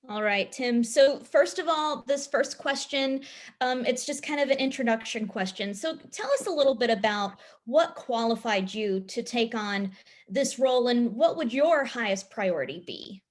All right, Tim. So, first of all, this first question, it's just kind of an introduction question. So, tell us a little bit about what qualified you to take on this role and what would your highest priority be?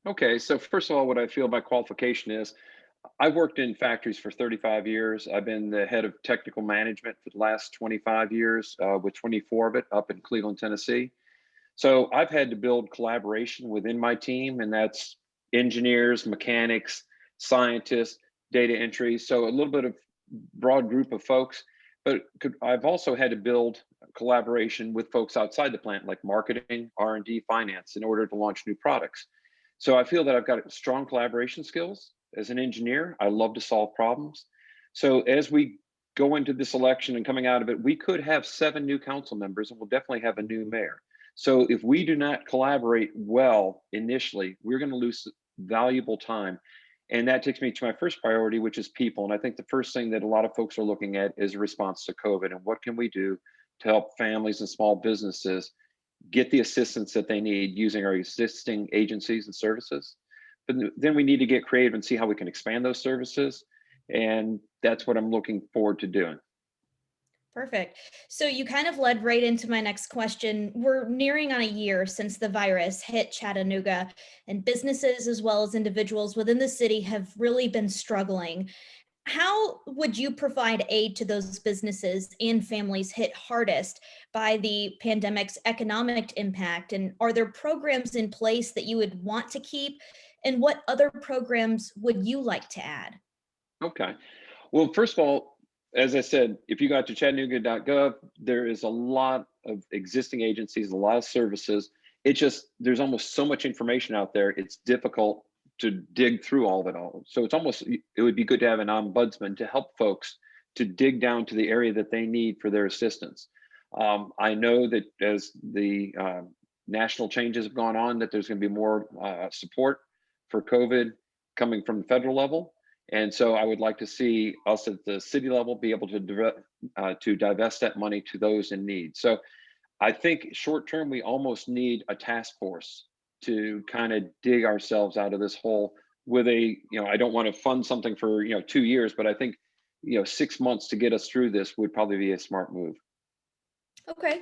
Okay, so first of all, what I feel by qualification is I've worked in factories for 35 years. I've been the head of technical management for the last 25 years, with 24 of it up in Cleveland, Tennessee. So I've had to build collaboration within my team, and that's engineers, mechanics, scientists, data entry. So a little bit of broad group of folks, but I've also had to build collaboration with folks outside the plant, like marketing, R&D, finance, in order to launch new products. So I feel that I've got strong collaboration skills. As an engineer, I love to solve problems. So as we go into this election and coming out of it, we could have 7 new council members and we'll definitely have a new mayor. So if we do not collaborate well initially, we're going to lose valuable time. And that takes me to my first priority, which is people. And I think the first thing that a lot of folks are looking at is a response to COVID and what can we do to help families and small businesses get the assistance that they need using our existing agencies and services. But then we need to get creative and see how we can expand those services. And that's what I'm looking forward to doing. Perfect. So you kind of led right into my next question. We're nearing on a year since the virus hit Chattanooga, and businesses as well as individuals within the city have really been struggling. How would you provide aid to those businesses and families hit hardest by the pandemic's economic impact? And are there programs in place that you would want to keep? And what other programs would you like to add? Okay. Well, first of all, as I said, if you go to chattanooga.gov, there is a lot of existing agencies, a lot of services. It just, there's almost so much information out there, it's difficult to dig through all of it all. So it's almost, it would be good to have an ombudsman to help folks to dig down to the area that they need for their assistance. I know that as the national changes have gone on, that there's going to be more support for COVID coming from the federal level. And so I would like to see us at the city level be able to divest that money to those in need. So I think short term, we almost need a task force to kind of dig ourselves out of this hole with I don't want to fund something for, 2 years, but I think, 6 months to get us through this would probably be a smart move. Okay.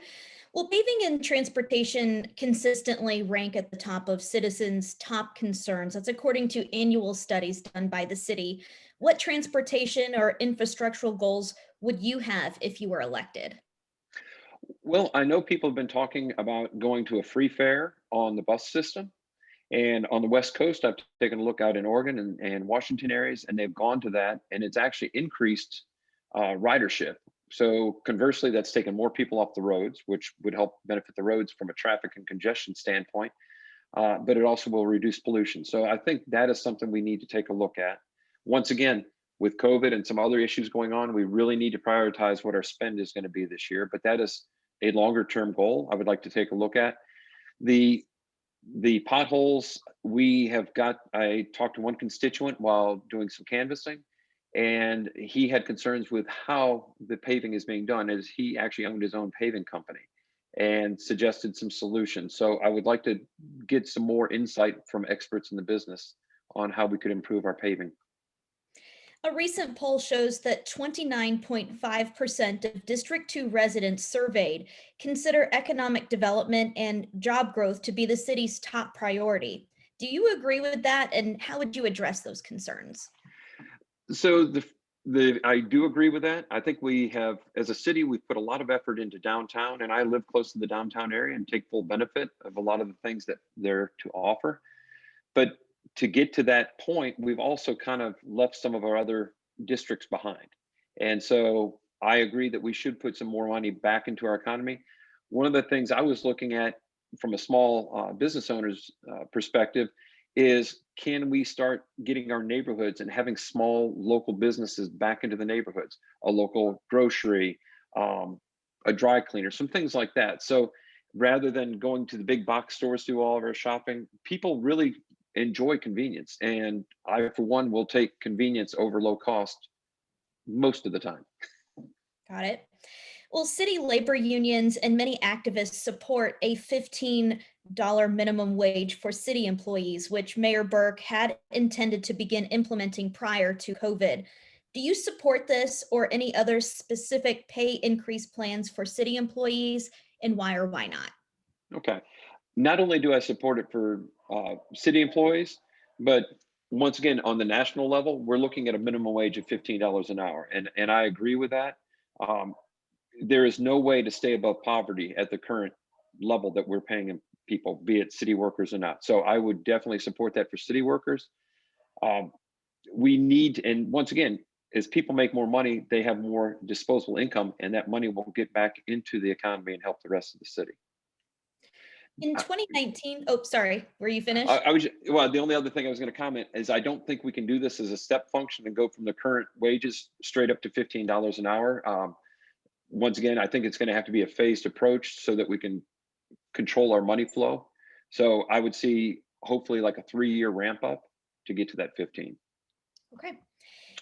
Well, paving and transportation consistently rank at the top of citizens' top concerns. That's according to annual studies done by the city. What transportation or infrastructural goals would you have if you were elected? Well, I know people have been talking about going to a free fare on the bus system. And on the West Coast, I've taken a look out in Oregon and Washington areas, and they've gone to that, and it's actually increased ridership. So conversely, that's taken more people off the roads, which would help benefit the roads from a traffic and congestion standpoint. But it also will reduce pollution. So I think that is something we need to take a look at. Once again, with COVID and some other issues going on, we really need to prioritize what our spend is going to be this year. But that is a longer term goal I would like to take a look at. The the potholes, I talked to one constituent while doing some canvassing, and he had concerns with how the paving is being done as he actually owned his own paving company and suggested some solutions. So I would like to get some more insight from experts in the business on how we could improve our paving. A recent poll shows that 29.5% of District 2 residents surveyed consider economic development and job growth to be the city's top priority. Do you agree with that? And how would you address those concerns? So the I do agree with that. I think we have, as a city, we've put a lot of effort into downtown, and I live close to the downtown area and take full benefit of a lot of the things that they're to offer. But to get to that point, we've also kind of left some of our other districts behind. And so I agree that we should put some more money back into our economy. One of the things I was looking at from a small business owner's perspective is, can we start getting our neighborhoods and having small local businesses back into the neighborhoods, a local grocery, um, a dry cleaner, some things like that. So rather than going to the big box stores to do all of our shopping, people really enjoy convenience. And I, for one, will take convenience over low cost most of the time. Got it. Well, city labor unions and many activists support a $15 minimum wage for city employees, which Mayor Burke had intended to begin implementing prior to COVID. Do you support this or any other specific pay increase plans for city employees, and why or why not? Okay. Not only do I support it for city employees, but once again, on the national level, we're looking at a minimum wage of $15 an hour. And I agree with that. Um, there is no way to stay above poverty at the current level that we're paying people, be it city workers or not. So I would definitely support that for city workers. Um, we need, and once again, as people make more money, they have more disposable income, and that money will get back into the economy and help the rest of the city. In I, 2019, oh, sorry, were you finished? I was well. The only other thing I was going to comment is I don't think we can do this as a step function and go from the current wages straight up to $15 an hour. Once again, I think it's going to have to be a phased approach so that we can control our money flow. So I would see hopefully like a 3-year ramp up to get to that 15. Okay.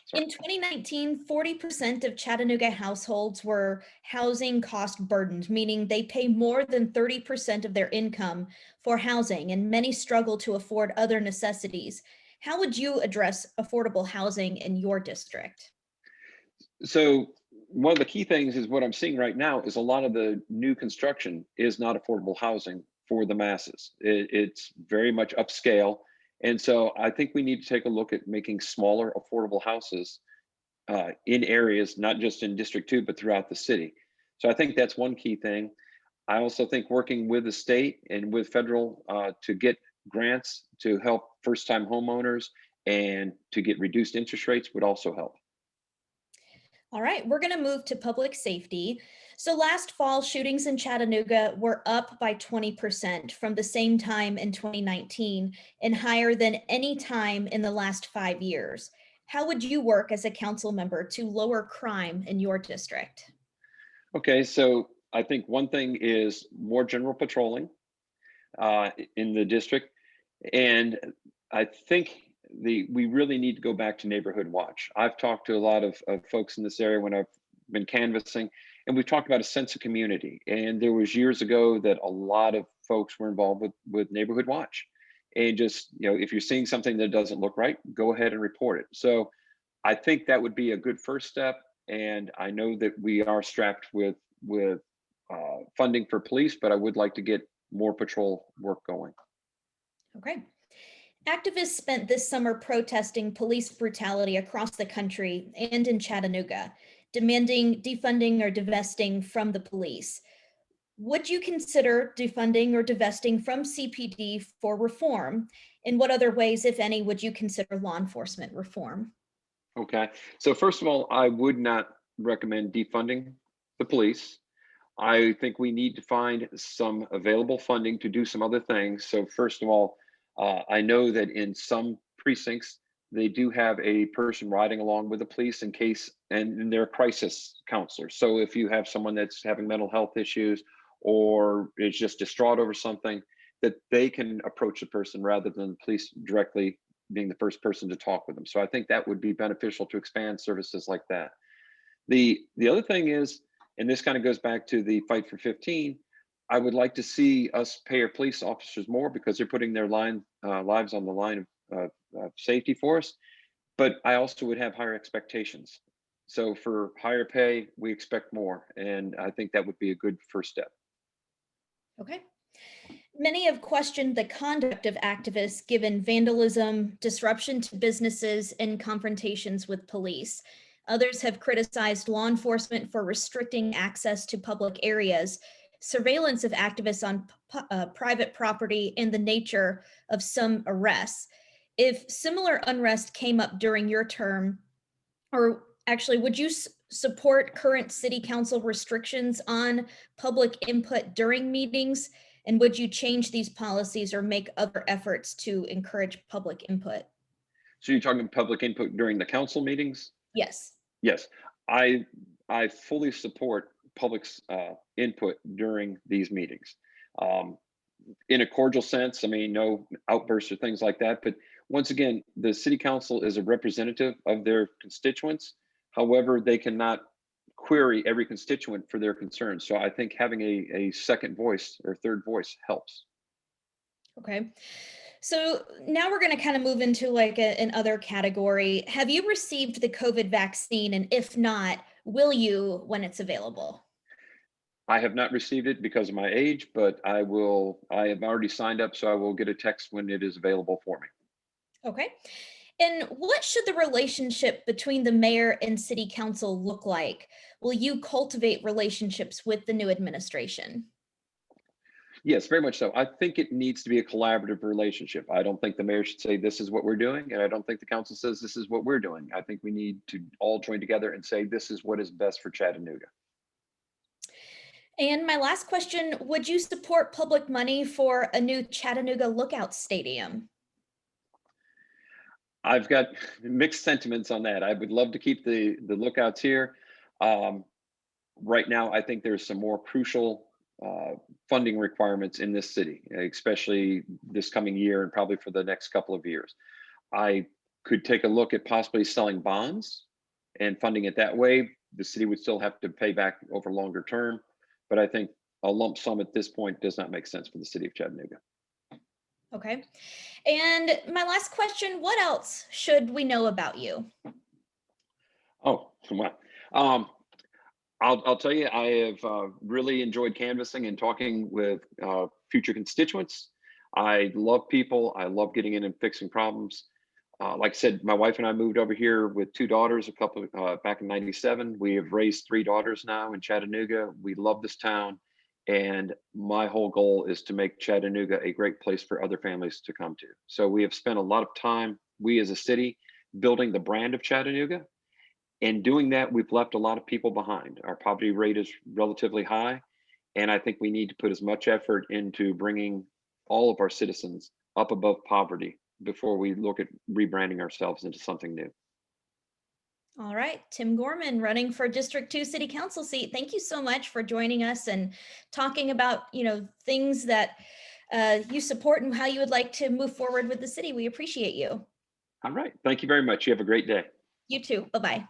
Sorry. In 2019, 40% of Chattanooga households were housing cost burdened, meaning they pay more than 30% of their income for housing, and many struggle to afford other necessities. How would you address affordable housing in your district? So one of the key things is what I'm seeing right now is a lot of the new construction is not affordable housing for the masses. It's very much upscale. And so I think we need to take a look at making smaller affordable houses in areas, not just in District 2, but throughout the city. So I think that's one key thing. I also think working with the state and with federal to get grants to help first time homeowners and to get reduced interest rates would also help. All right, we're going to move to public safety. So last fall, shootings in Chattanooga were up by 20% from the same time in 2019 and higher than any time in the last 5 years. How would you work as a council member to lower crime in your district? Okay, so I think one thing is more general patrolling in the district, and I think we really need to go back to neighborhood watch. I've talked to a lot of folks in this area when I've been canvassing, and we've talked about a sense of community. And there was years ago that a lot of folks were involved with neighborhood watch, and just if you're seeing something that doesn't look right, go ahead and report it. So I think that would be a good first step. And I know that we are strapped with funding for police, but I would like to get more patrol work going. Okay. Activists spent this summer protesting police brutality across the country and in Chattanooga, demanding defunding or divesting from the police. Would you consider defunding or divesting from CPD for reform? In what other ways, if any, would you consider law enforcement reform? Okay. So first of all, I would not recommend defunding the police. I think we need to find some available funding to do some other things. So first of all, I know that in some precincts, they do have a person riding along with the police in case, and they're crisis counselors. So if you have someone that's having mental health issues or is just distraught over something, that they can approach the person rather than the police directly being the first person to talk with them. So I think that would be beneficial to expand services like that. The other thing is, and this kind of goes back to the fight for 15, I would like to see us pay our police officers more because they're putting their lives on the line of safety for us. But I also would have higher expectations. So for higher pay, we expect more, and I think that would be a good first step. Okay. Many have questioned the conduct of activists given vandalism, disruption to businesses, and confrontations with police. Others have criticized law enforcement for restricting access to public areas, surveillance of activists on private property, and the nature of some arrests. If similar unrest came up during your term, or actually, would you support current city council restrictions on public input during meetings? And would you change these policies or make other efforts to encourage public input? So you're talking public input during the council meetings? Yes. Yes, I I fully support public's input during these meetings. Um, in a cordial sense, I mean, no outbursts or things like that. But once again, the city council is a representative of their constituents. However, they cannot query every constituent for their concerns. So I think having a second voice or third voice helps. Okay. So now we're going to kind of move into like an other category. Have you received the COVID vaccine? And if not, will you when it's available? I have not received it because of my age, but I will. I have already signed up, so I will get a text when it is available for me. Okay. And what should the relationship between the mayor and city council look like? Will you cultivate relationships with the new administration? Yes, very much so. I think it needs to be a collaborative relationship. I don't think the mayor should say this is what we're doing, and I don't think the council says this is what we're doing. I think we need to all join together and say this is what is best for Chattanooga. And my last question, would you support public money for a new Chattanooga Lookout Stadium? I've got mixed sentiments on that. I would love to keep the lookouts here. Um, right now, I think there's some more crucial funding requirements in this city, especially this coming year and probably for the next couple of years. I could take a look at possibly selling bonds and funding it that way. The city would still have to pay back over longer term, but I think a lump sum at this point does not make sense for the city of Chattanooga. Okay. And my last question, what else should we know about you? Oh, well, um, I'll tell you, I have really enjoyed canvassing and talking with future constituents. I love people. I love getting in and fixing problems. Like I said, my wife and I moved over here with two daughters a couple back in '97. We have raised three daughters now in Chattanooga. We love this town, and my whole goal is to make Chattanooga a great place for other families to come to. So we have spent a lot of time, we as a city, building the brand of Chattanooga. In doing that, we've left a lot of people behind. Our poverty rate is relatively high, and I think we need to put as much effort into bringing all of our citizens up above poverty before we look at rebranding ourselves into something new. All right, Tim Gorman running for District 2 City Council seat. Thank you so much for joining us and talking about, things that you support and how you would like to move forward with the city. We appreciate you. All right. Thank you very much. You have a great day. You too. Bye-bye.